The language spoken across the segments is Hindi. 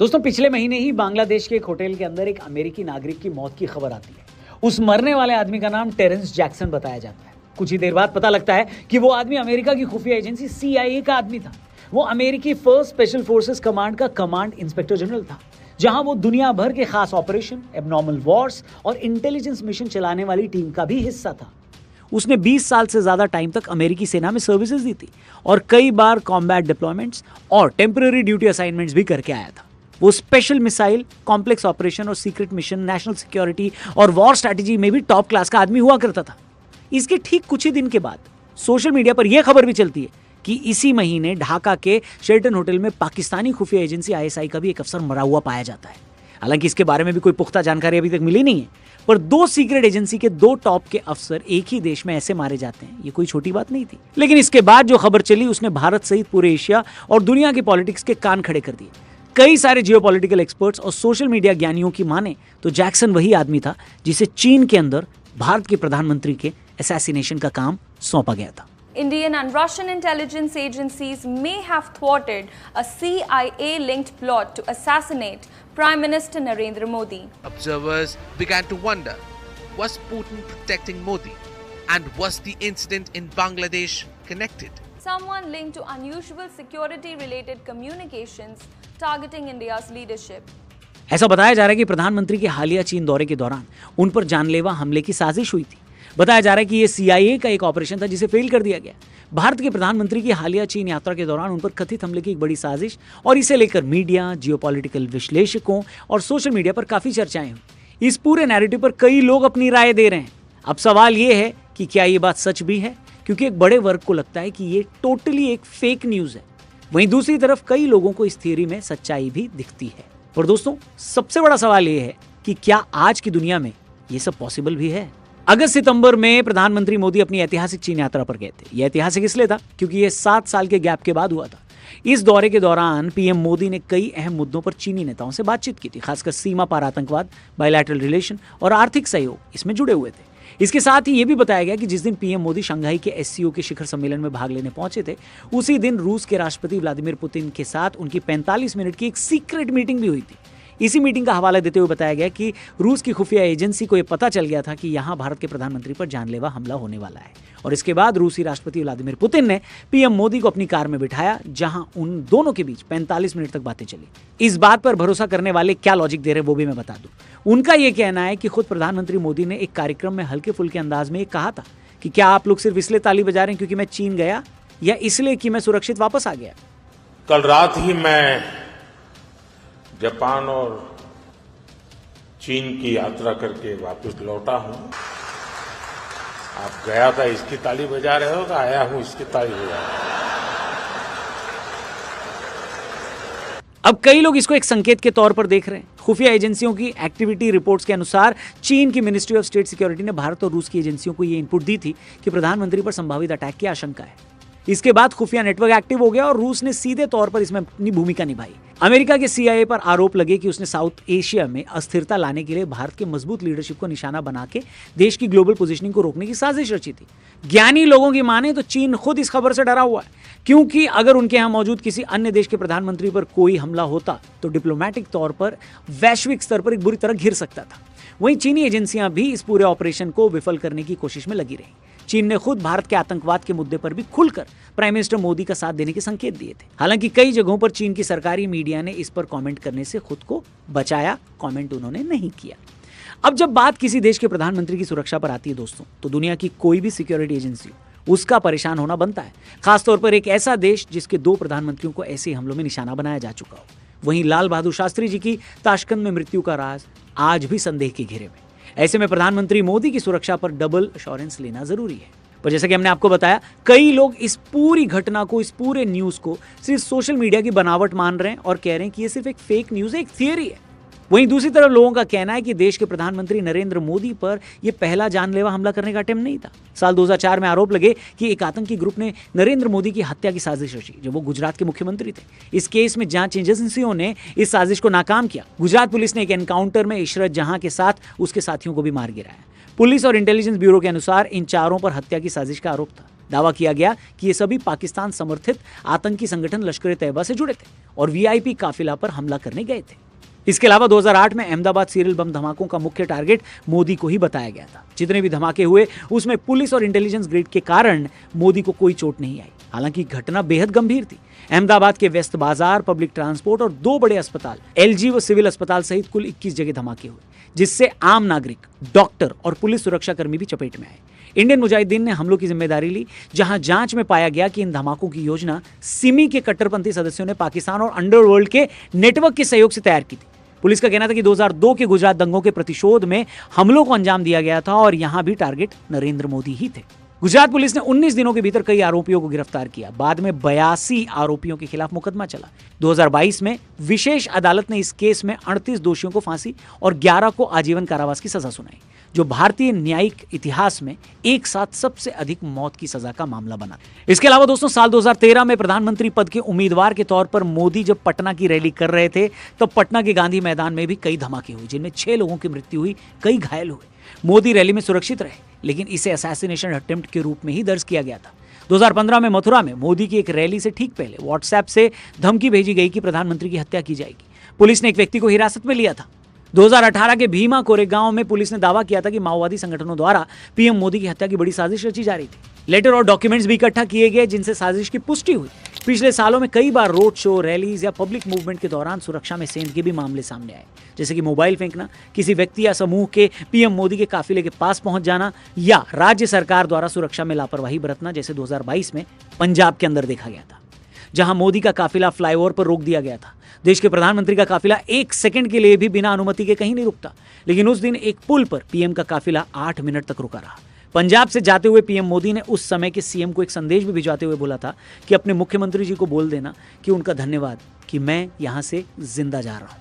दोस्तों पिछले महीने ही बांग्लादेश के एक होटल के अंदर एक अमेरिकी नागरिक की मौत की खबर आती है। उस मरने वाले आदमी का नाम टेरेंस जैक्सन बताया जाता है। कुछ ही देर बाद पता लगता है कि वो आदमी अमेरिका की खुफिया एजेंसी CIA का आदमी था। वो अमेरिकी फर्स्ट स्पेशल फोर्सेस कमांड का कमांड इंस्पेक्टर जनरल था, जहां वो दुनिया भर के खास ऑपरेशन, एबनॉर्मल वॉर्स और इंटेलिजेंस मिशन चलाने वाली टीम का भी हिस्सा था। उसने 20 साल से ज्यादा टाइम तक अमेरिकी सेना में सर्विसेज दी थी और कई बार कॉम्बैट डिप्लॉयमेंट्स और टेम्पररी ड्यूटी असाइनमेंट्स भी करके आया था। वो स्पेशल मिसाइल, कॉम्प्लेक्स ऑपरेशन और सीक्रेट मिशन, नेशनल सिक्योरिटी और वॉर स्ट्रैटेजी में भी टॉप क्लास का आदमी हुआ करता था। इसके ठीक कुछ ही दिन के बाद सोशल मीडिया पर यह खबर भी चलती है कि इसी महीने ढाका के शेल्टन होटल में पाकिस्तानी खुफिया एजेंसी ISI का भी एक अफसर मरा हुआ पाया जाता है। हालांकि इसके बारे में भी कोई पुख्ता जानकारी अभी तक मिली नहीं है, पर 2 सीक्रेट एजेंसी के 2 टॉप के अफसर एक ही देश में ऐसे मारे जाते हैं, ये कोई छोटी बात नहीं थी। लेकिन इसके बाद जो खबर चली उसने भारत सहित पूरे एशिया और दुनिया के पॉलिटिक्स के कान खड़े कर दिए। कई सारे जियोपॉलिटिकल एक्सपर्ट्स और सोशल मीडिया ज्ञानियों की माने तो जैक्सन वही आदमी था जिसे चीन के अंदर भारत के प्रधानमंत्री के असैसिनेशन का काम सौंपा गया था। Indian and Russian intelligence agencies may have thwarted a CIA-linked plot to assassinate Prime Minister Narendra Modi. Observers began to wonder, was Putin protecting Modi? And was the incident in Bangladesh connected? Someone linked to unusual security-related communications targeting India's leadership. ऐसा बताया जा रहा है कि प्रधानमंत्री के हालिया चीन दौरे के दौरान उन पर जानलेवा हमले की साजिश हुई थी। बताया जा रहा है कि यह CIA का एक ऑपरेशन था जिसे फेल कर दिया गया। भारत के प्रधानमंत्री की हालिया चीन यात्रा के दौरान उन पर कथित हमले की एक बड़ी साजिश, और इसे लेकर मीडिया, जियोपॉलिटिकल विश्लेषकों और सोशल मीडिया पर काफी चर्चाएं हुई। इस पूरे नैरेटिव पर कई लोग अपनी राय दे रहे हैं। अब सवाल यह है कि क्या ये बात सच भी है, क्योंकि एक बड़े वर्ग को लगता है कि ये टोटली एक फेक न्यूज है। वहीं दूसरी तरफ कई लोगों को इस थियरी में सच्चाई भी दिखती है। और दोस्तों सबसे बड़ा सवाल यह है कि क्या आज की दुनिया में ये सब पॉसिबल भी है। अगस्त सितंबर में प्रधानमंत्री मोदी अपनी ऐतिहासिक चीन यात्रा पर गए थे। यह ऐतिहासिक इसलिए था क्योंकि यह 7 साल के गैप के बाद हुआ था। इस दौरे के दौरान PM मोदी ने कई अहम मुद्दों पर चीनी नेताओं से बातचीत की थी, खासकर सीमा पार आतंकवाद, बायलैटरल रिलेशन और आर्थिक सहयोग इसमें जुड़े हुए थे। इसके साथ ही यह भी बताया गया कि जिस दिन PM मोदी शंघाई के SCO के शिखर सम्मेलन में भाग लेने पहुंचे थे, उसी दिन रूस के राष्ट्रपति व्लादिमीर पुतिन के साथ उनकी 45 मिनट की एक सीक्रेट मीटिंग भी हुई थी। इसी मीटिंग का हवाला देते हुए बताया गया कि रूस की खुफिया एजेंसी को यह पता चल गया था कि यहां भारत के प्रधानमंत्री पर जानलेवा हमला होने वाला है, और इसके बाद रूसी राष्ट्रपति व्लादिमीर पुतिन ने PM मोदी को अपनी कार में बिठाया, जहां उन दोनों के बीच 45 मिनट तक बातें चली। इस बात पर भरोसा करने वाले क्या लॉजिक दे रहे वो भी मैं बता दूं। उनका यह कहना है कि खुद प्रधानमंत्री मोदी ने एक कार्यक्रम में हल्के फुल्के अंदाज में कहा था कि क्या आप लोग सिर्फ इसलिए ताली बजा रहे हैं क्योंकि मैं चीन गया, या इसलिए कि मैं सुरक्षित वापस आ गया। कल रात ही मैं जापान और चीन की यात्रा करके वापस लौटा हूं। आप गया था इसकी ताली बजा रहे हो, आया हूं इसकी ताली बजा रहे हो। अब कई लोग इसको एक संकेत के तौर पर देख रहे हैं। खुफिया एजेंसियों की एक्टिविटी रिपोर्ट्स के अनुसार चीन की मिनिस्ट्री ऑफ स्टेट सिक्योरिटी ने भारत और रूस की एजेंसियों को यह इनपुट दी थी कि प्रधानमंत्री पर संभावित अटैक की आशंका है। इसके बाद खुफिया नेटवर्क एक्टिव हो गया और रूस ने सीधे तौर पर इसमें अपनी भूमिका निभाई। अमेरिका के CIA पर आरोप लगे कि उसने साउथ एशिया में अस्थिरता लाने के लिए भारत के मजबूत लीडरशिप को निशाना बना के देश की ग्लोबल पोजीशनिंग को रोकने की साजिश रची थी। ज्ञानी लोगों की माने तो चीन खुद इस खबर से डरा हुआ है, क्योंकि अगर उनके यहां मौजूद किसी अन्य देश के प्रधानमंत्री पर कोई हमला होता तो डिप्लोमैटिक तौर पर वैश्विक स्तर पर एक बुरी तरह घिर सकता था। वहीं चीनी एजेंसियां भी इस पूरे ऑपरेशन को विफल करने की कोशिश में लगी रही। चीन ने खुद भारत के आतंकवाद के मुद्दे पर भी खुलकर प्राइम मिनिस्टर मोदी का साथ देने के संकेत दिए थे। हालांकि कई जगहों पर चीन की सरकारी मीडिया ने इस पर कमेंट करने से खुद को बचाया, कमेंट उन्होंने नहीं किया। अब जब बात किसी देश के प्रधानमंत्री की सुरक्षा पर आती है दोस्तों, तो दुनिया की कोई भी सिक्योरिटी एजेंसी उसका परेशान होना बनता है, खासतौर पर एक ऐसा देश जिसके 2 प्रधानमंत्रियों को ऐसे हमलों में निशाना बनाया जा चुका हो। वहीं लाल बहादुर शास्त्री जी की ताशकंद में मृत्यु का राज आज भी संदेह के घेरे में। ऐसे में प्रधानमंत्री मोदी की सुरक्षा पर डबल एश्योरेंस लेना जरूरी है। पर जैसा कि हमने आपको बताया, कई लोग इस पूरी घटना को, इस पूरे न्यूज को सिर्फ सोशल मीडिया की बनावट मान रहे हैं और कह रहे हैं कि ये सिर्फ एक फेक न्यूज है, एक थियरी है। वहीं दूसरी तरफ लोगों का कहना है कि देश के प्रधानमंत्री नरेंद्र मोदी पर यह पहला जानलेवा हमला करने का अटेम्प्ट नहीं था। साल 2004 में आरोप लगे कि एक आतंकी ग्रुप ने नरेंद्र मोदी की हत्या की साजिश रची जब वो गुजरात के मुख्यमंत्री थे। इस केस में जांच एजेंसियों ने इस साजिश को नाकाम किया। गुजरात पुलिस ने एक एनकाउंटर में इशरत जहां के साथ उसके साथियों को भी मार गिराया। पुलिस और इंटेलिजेंस ब्यूरो के अनुसार इन चारों पर हत्या की साजिश का आरोप था। दावा किया गया कि ये सभी पाकिस्तान समर्थित आतंकी संगठन लश्कर-ए-तैयबा से जुड़े थे और वीआईपी काफिला पर हमला करने गए थे। इसके अलावा 2008 में अहमदाबाद सीरियल बम धमाकों का मुख्य टारगेट मोदी को ही बताया गया था। जितने भी धमाके हुए उसमें पुलिस और इंटेलिजेंस ग्रेड के कारण मोदी को कोई चोट नहीं आई। हालांकि घटना बेहद गंभीर थी। अहमदाबाद के व्यस्त बाजार, पब्लिक ट्रांसपोर्ट और 2 बड़े अस्पताल, एलजी व सिविल अस्पताल सहित कुल 21 जगह धमाके हुए, जिससे आम नागरिक, डॉक्टर और पुलिस सुरक्षाकर्मी भी चपेट में आए। इंडियन मुजाहिदीन ने हमलों की जिम्मेदारी ली, जहां जांच में पाया गया कि इन धमाकों की योजना सिमी के कट्टरपंथी सदस्यों ने पाकिस्तान और अंडरवर्ल्ड के नेटवर्क के सहयोग से तैयार की थी। पुलिस का कहना था कि 2002 के गुजरात दंगों के प्रतिशोध में हमलों को अंजाम दिया गया था और यहां भी टारगेट नरेंद्र मोदी ही थे। गुजरात पुलिस ने 19 दिनों के भीतर कई आरोपियों को गिरफ्तार किया। बाद में 82 आरोपियों के खिलाफ मुकदमा चला। 2022 में विशेष अदालत ने इस केस में 38 दोषियों को फांसी और 11 को आजीवन कारावास की सजा सुनाई, जो भारतीय न्यायिक इतिहास में एक साथ सबसे अधिक मौत की सजा का मामला बना। इसके अलावा दोस्तों, साल 2013 में प्रधानमंत्री पद के उम्मीदवार के तौर पर मोदी जब पटना की रैली कर रहे थे, तब पटना के गांधी मैदान में भी कई धमाके हुए, जिनमें 6 लोगों की मृत्यु हुई, कई घायल हुए। मोदी रैली में सुरक्षित रहे, लेकिन इसे असैसिनेशन अटेम्प्ट के रूप में ही दर्ज किया गया था। 2015 में मथुरा में मोदी की एक रैली से ठीक पहले व्हाट्सएप से धमकी भेजी गई कि प्रधानमंत्री की हत्या की जाएगी। पुलिस ने एक व्यक्ति को हिरासत में लिया था। 2018 के भीमा कोरेगांव में पुलिस ने दावा किया था कि माओवादी संगठनों द्वारा पीएम मोदी की हत्या की बड़ी साजिश रची जा रही थी। लेटर और डॉक्यूमेंट्स भी इकट्ठा किए गए, जिनसे साजिश की पुष्टि हुई। पिछले सालों में कई बार रोड शो, रैलीज या पब्लिक मूवमेंट के दौरान सुरक्षा में सेंध के भी मामले सामने आए, जैसे कि मोबाइल फेंकना, किसी व्यक्ति या समूह के पीएम मोदी के काफिले के पास पहुंच जाना या राज्य सरकार द्वारा सुरक्षा में लापरवाही बरतना, जैसे 2022 में पंजाब के अंदर देखा गया था, जहां मोदी का काफिला फ्लाईओवर पर रोक दिया गया था। देश के प्रधानमंत्री का काफिला 1 सेकंड के लिए भी बिना अनुमति के कहीं नहीं रुकता, लेकिन उस दिन एक पुल पर पीएम का काफिला 8 मिनट तक रुका रहा। पंजाब से जाते हुए पीएम मोदी ने उस समय के सीएम को एक संदेश भी भिजवाते हुए बोला था कि अपने मुख्यमंत्री जी को बोल देना कि उनका धन्यवाद कि मैं यहां से जिंदा जा रहा हूं।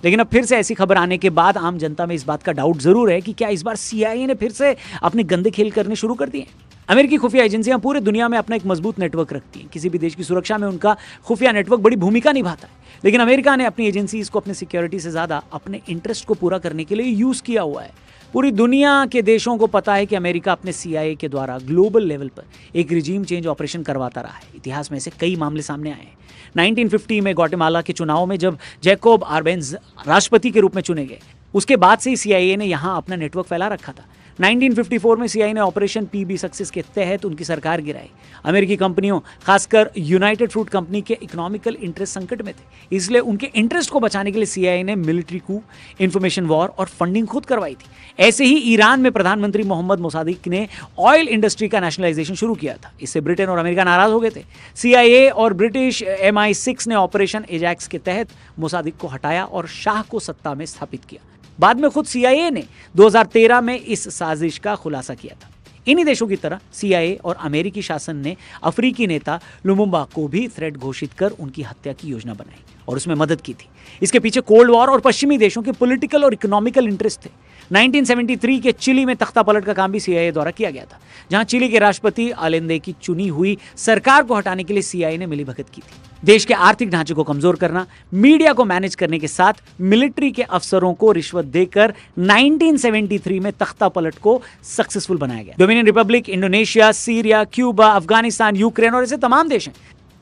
लेकिन अब फिर से ऐसी खबर आने के बाद आम जनता में इस बात का डाउट जरूर है कि क्या इस बार सीआईए ने फिर से अपने गंदे खेल करने शुरू कर दिए। अमेरिकी खुफिया एजेंसियां पूरे दुनिया में अपना एक मजबूत नेटवर्क रखती हैं। किसी भी देश की सुरक्षा में उनका खुफिया नेटवर्क बड़ी भूमिका निभाता है, लेकिन अमेरिका ने अपनी एजेंसीज को अपने सिक्योरिटी से ज्यादा अपने इंटरेस्ट को पूरा करने के लिए यूज किया हुआ है। पूरी दुनिया के देशों को पता है कि अमेरिका अपने सीआईए के द्वारा ग्लोबल लेवल पर एक रिजीम चेंज ऑपरेशन करवाता रहा है। इतिहास में ऐसे कई मामले सामने आए हैं। 1950 में ग्वाटेमाला के चुनाव में जब जैकोब आर्बेन्ज राष्ट्रपति के रूप में चुने गए, उसके बाद से ही सीआईए ने यहां अपना नेटवर्क फैला रखा था। 1954 में सीआईए ने ऑपरेशन पीबी सक्सेस के तहत उनकी सरकार गिराई। अमेरिकी कंपनियों, खासकर यूनाइटेड फ्रूट कंपनी के इकोनॉमिकल इंटरेस्ट संकट में थे, इसलिए उनके इंटरेस्ट को बचाने के लिए सीआईए ने मिलिट्री कू, इंफॉर्मेशन वॉर और फंडिंग खुद करवाई थी। ऐसे ही ईरान में प्रधानमंत्री मोहम्मद मोसादिक ने ऑयल इंडस्ट्री का नेशनलाइजेशन शुरू किया था। इससे ब्रिटेन और अमेरिका नाराज हो गए थे। सीआईए और ब्रिटिश MI6 ने ऑपरेशन एजैक्स के तहत मोसादिक को हटाया और शाह को सत्ता में स्थापित किया। बाद में खुद सीआईए ने 2013 में इस साजिश का खुलासा किया था। इन्हीं देशों की तरह सीआईए और अमेरिकी शासन ने अफ्रीकी नेता लुमुम्बा को भी थ्रेट घोषित कर उनकी हत्या की योजना बनाई और उसमें मदद की थी। इसके पीछे कोल्ड वॉर और पश्चिमी देशों के पॉलिटिकल और इकोनॉमिकल इंटरेस्ट थे। 1973 के चिली में तख्ता पलट का काम भी सीआईए द्वारा किया गया था, जहां चिली के राष्ट्रपति अलेंदे की चुनी हुई सरकार को हटाने के लिए सीआईए ने मिलीभगत की थी। देश के आर्थिक ढांचे को कमजोर करना, मीडिया को मैनेज करने के साथ मिलिट्री के अफसरों को रिश्वत देकर 1973 में तख्ता पलट को सक्सेसफुल बनाया गया। Dominion Republic, Indonesia, Syria, Cuba, Afghanistan, Ukraine और ऐसे तमाम देश हैं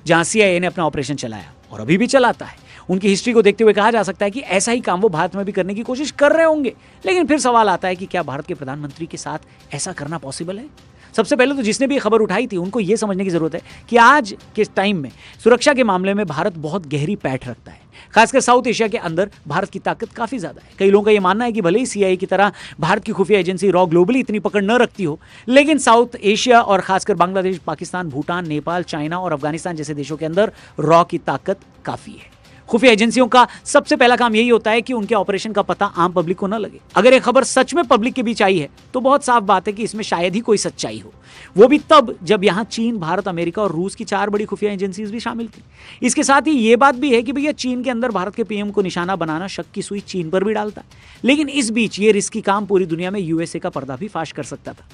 जहां सीआईए ने अपना ऑपरेशन चलाया और अभी भी चलाता है। उनकी हिस्ट्री को देखते हुए कहा जा सकता है कि ऐसा ही काम वो भारत में भी करने की कोशिश कर रहे होंगे। लेकिन फिर सवाल आता है कि क्या भारत के प्रधानमंत्री के साथ ऐसा करना पॉसिबल है? सबसे पहले तो जिसने भी खबर उठाई थी उनको यह समझने की जरूरत है कि आज के टाइम में सुरक्षा के मामले में भारत बहुत गहरी पैठ रखता है। खासकर साउथ एशिया के अंदर भारत की ताकत काफी ज्यादा है। कई लोगों का यह मानना है कि भले ही सीआईए की तरह भारत की खुफिया एजेंसी रॉ ग्लोबली इतनी पकड़ न रखती हो, लेकिन साउथ एशिया और खासकर बांग्लादेश, पाकिस्तान, भूटान, नेपाल, चाइना और अफगानिस्तान जैसे देशों के अंदर रॉ की ताकत काफी है। खुफिया एजेंसियों का सबसे पहला काम यही होता है कि उनके ऑपरेशन का पता आम पब्लिक को न लगे। अगर एक खबर सच में पब्लिक के बीच आई है तो बहुत साफ बात है कि इसमें शायद ही कोई सच्चाई हो, वो भी तब जब यहां चीन, भारत, अमेरिका और रूस की 4 बड़ी खुफिया एजेंसीज भी शामिल थी। इसके साथ ही ये बात भी है कि भैया चीन के अंदर भारत के पीएम को निशाना बनाना शक की सुई चीन पर भी डालता है। लेकिन इस बीच ये रिस्की काम पूरी दुनिया में यूएसए का पर्दा भी फाश कर सकता था।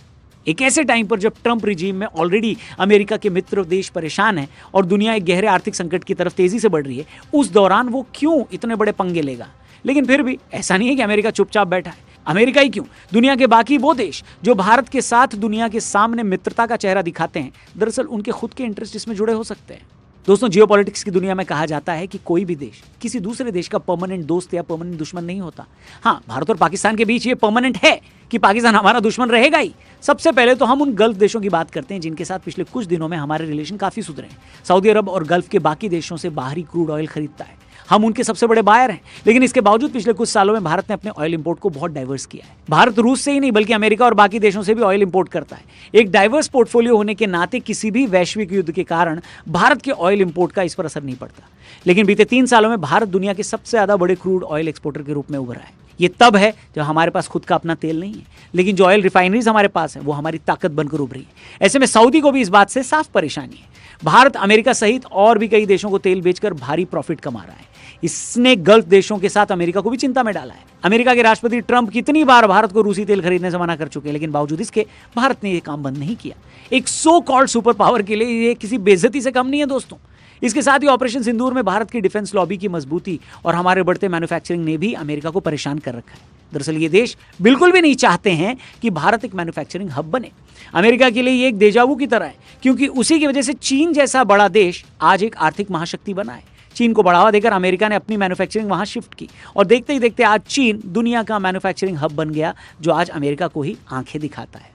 एक ऐसे टाइम पर जब ट्रंप रिजीम में ऑलरेडी अमेरिका के मित्र देश परेशान हैं और दुनिया एक गहरे आर्थिक संकट की तरफ तेजी से बढ़ रही है, उस दौरान वो क्यों इतने बड़े पंगे लेगा? लेकिन फिर भी ऐसा नहीं है कि अमेरिका चुपचाप बैठा है। अमेरिका ही क्यों, दुनिया के बाकी वो देश जो भारत के साथ दुनिया के सामने मित्रता का चेहरा दिखाते हैं, दरअसल उनके खुद के इंटरेस्ट इसमें जुड़े हो सकते हैं। दोस्तों, जियोपॉलिटिक्स की दुनिया में कहा जाता है कि कोई भी देश किसी दूसरे देश का परमानेंट दोस्त या परमानेंट दुश्मन नहीं होता। हाँ, भारत और पाकिस्तान के बीच ये परमानेंट है कि पाकिस्तान हमारा दुश्मन रहेगा ही। सबसे पहले तो हम उन गल्फ देशों की बात करते हैं जिनके साथ पिछले कुछ दिनों में हमारे रिलेशन काफी सुधरे हैं। सऊदी अरब और गल्फ के बाकी देशों से बाहरी क्रूड ऑयल खरीदता है, हम उनके सबसे बड़े बायर हैं। लेकिन इसके बावजूद पिछले कुछ सालों में भारत ने अपने ऑयल इंपोर्ट को बहुत डाइवर्स किया है। भारत रूस से ही नहीं बल्कि अमेरिका और बाकी देशों से भी ऑयल इंपोर्ट करता है। एक डाइवर्स पोर्टफोलियो होने के नाते किसी भी वैश्विक युद्ध के कारण भारत के ऑयल इंपोर्ट का इस पर असर नहीं पड़ता। लेकिन बीते 3 सालों में भारत दुनिया के सबसे ज्यादा बड़े क्रूड ऑयल एक्सपोर्टर के रूप में उभरा है। ये तब है जब हमारे पास खुद का अपना तेल नहीं है, लेकिन जो ऑयल रिफाइनरीज हमारे पास है वो हमारी ताकत बनकर उभरी है। ऐसे में सऊदी को भी इस बात से साफ परेशानी है। भारत अमेरिका सहित और भी कई देशों को तेल बेचकर भारी प्रॉफिट कमा रहा है। इसने गल्फ देशों के साथ अमेरिका को भी चिंता में डाला है। अमेरिका के राष्ट्रपति ट्रंप कितनी बार भारत को रूसी तेल खरीदने से मना कर चुके हैं, लेकिन बावजूद इसके भारत ने यह काम बंद नहीं किया। एक सो कॉल्ड सुपर पावर के लिए ये किसी बेइज्जती से कम नहीं है दोस्तों। इसके साथ ही ऑपरेशन सिंदूर में भारत की डिफेंस लॉबी की मजबूती और हमारे बढ़ते मैन्युफैक्चरिंग ने भी अमेरिका को परेशान कर रखा है। दरअसल ये देश बिल्कुल भी नहीं चाहते हैं कि भारत एक मैन्युफैक्चरिंग हब बने। अमेरिका के लिए ये एक देजावू की तरह है, क्योंकि उसी की वजह से चीन जैसा बड़ा देश आज एक आर्थिक महाशक्ति बना है। चीन को बढ़ावा देकर अमेरिका ने अपनी मैन्युफैक्चरिंग वहां शिफ्ट की और देखते ही देखते आज चीन दुनिया का मैन्युफैक्चरिंग हब बन गया, जो आज अमेरिका को ही आंखें दिखाता है।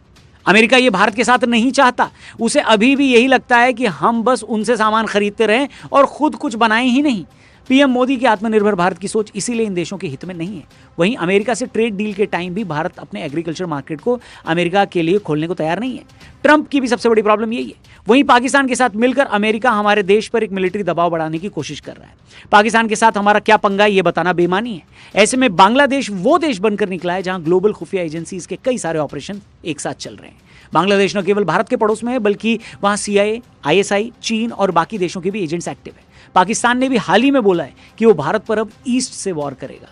अमेरिका ये भारत के साथ नहीं चाहता। उसे अभी भी यही लगता है कि हम बस उनसे सामान खरीदते रहें और खुद कुछ बनाएं ही नहीं। पीएम मोदी की आत्मनिर्भर भारत की सोच इसीलिए इन देशों के हित में नहीं है। वहीं अमेरिका से ट्रेड डील के टाइम भी भारत अपने एग्रीकल्चर मार्केट को अमेरिका के लिए खोलने को तैयार नहीं है। ट्रंप की भी सबसे बड़ी प्रॉब्लम यही है। वहीं पाकिस्तान के साथ मिलकर अमेरिका हमारे देश पर एक मिलिट्री दबाव बढ़ाने की कोशिश कर रहा है। पाकिस्तान के साथ हमारा क्या पंगा है ये बताना बेईमानी है। ऐसे में बांग्लादेश वो देश बनकर निकला है जहां ग्लोबल खुफिया एजेंसीज के कई सारे ऑपरेशन एक साथ चल रहे हैं। बांग्लादेश न केवल भारत के पड़ोस में है बल्कि वहां CIA, ISI, चीन और बाकी देशों के भी एजेंट्स एक्टिव है। पाकिस्तान ने भी हाल ही में बोला है कि वो भारत पर अब ईस्ट से वॉर करेगा।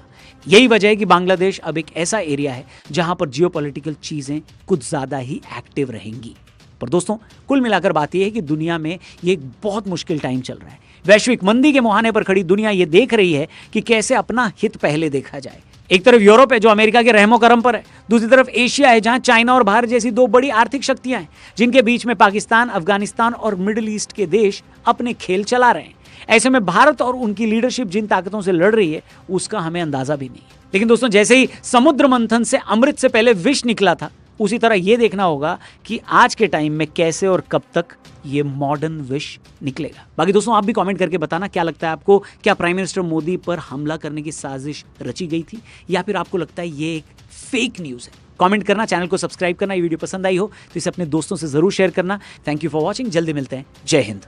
यही वजह है कि बांग्लादेश अब एक ऐसा एरिया है जहां पर जियोपॉलिटिकल चीजें कुछ ज्यादा ही एक्टिव रहेंगी। पर दोस्तों, कुल मिलाकर बात यह है कि दुनिया में ये एक बहुत मुश्किल टाइम चल रहा है। वैश्विक मंदी के मुहाने पर खड़ी दुनिया ये देख रही है कि कैसे अपना हित पहले देखा जाए। एक तरफ यूरोप है जो अमेरिका के रहमो करम पर है, दूसरी तरफ एशिया है जहां चाइना और भारत जैसी 2 बड़ी आर्थिक शक्तियां हैं, जिनके बीच में पाकिस्तान, अफगानिस्तान और मिडिल ईस्ट के देश अपने खेल चला रहे हैं। ऐसे में भारत और उनकी लीडरशिप जिन ताकतों से लड़ रही है उसका हमें अंदाजा भी नहीं है। लेकिन दोस्तों, जैसे ही समुद्र मंथन से अमृत से पहले विष निकला था, उसी तरह यह देखना होगा कि आज के टाइम में कैसे और कब तक ये मॉडर्न विश निकलेगा। बाकी दोस्तों, आप भी कमेंट करके बताना क्या लगता है आपको। क्या प्राइम मिनिस्टर मोदी पर हमला करने की साजिश रची गई थी या फिर आपको लगता है ये एक फेक न्यूज़ है? कमेंट करना, चैनल को सब्सक्राइब करना। ये वीडियो पसंद आई हो तो इसे अपने दोस्तों से जरूर शेयर करना। Thank you for watching. जल्दी मिलते हैं। जय हिंद।